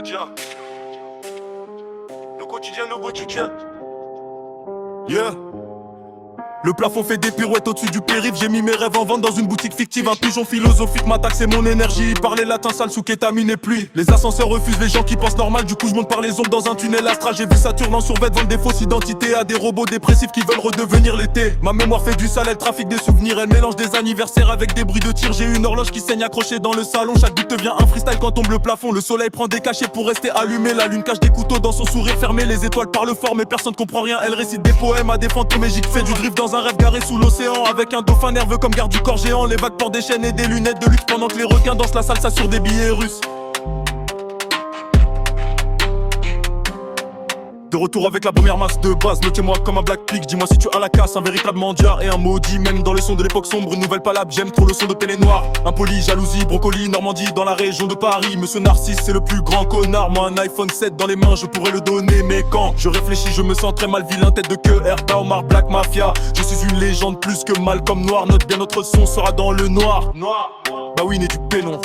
quotidien. Le quotidien, le quotidien. Yeah. Le plafond fait des pirouettes au-dessus du périph'. J'ai mis mes rêves en vente dans une boutique fictive. Un pigeon philosophique m'a taxé mon énergie. Parler latin sale sous kétamine et pluie. Les ascenseurs refusent les gens qui pensent normal. Du coup je monte par les ombres dans un tunnel astral. J'ai vu Saturne en survêt vendre des fausses identités à des robots dépressifs qui veulent redevenir l'été. Ma mémoire fait du sale, elle trafique des souvenirs. Elle mélange des anniversaires avec des bruits de tir. J'ai une horloge qui saigne accrochée dans le salon. Chaque but devient un freestyle quand tombe le plafond. Le soleil prend des cachets pour rester allumé. La lune cache des couteaux dans son sourire fermé. Les étoiles parlent fort mais personne comprend rien. Elle récite des poèmes à des fantômes et j'y fais du drift dans un rêve garé sous l'océan. Avec un dauphin nerveux comme garde du corps géant. Les vagues portent des chaînes et des lunettes de luxe pendant que les requins dansent la salsa sur des billets russes. De retour avec la première masse de base, notez-moi comme un black pig. Dis-moi si tu as la casse, un véritable mendiard et un maudit. Même dans le son de l'époque sombre, une nouvelle palabre. J'aime trop le son de Télé Noir. Impoli, jalousie, brocoli, Normandie dans la région de Paris. Monsieur Narcisse c'est le plus grand connard. Moi un iPhone 7 dans les mains, je pourrais le donner. Mais quand je réfléchis, je me sens très mal vilain. Tête de queue, Herba, Omar, Black Mafia. Je suis une légende plus que Malcolm Noir. Note bien notre son sera dans le noir. Bah oui, né du pénon.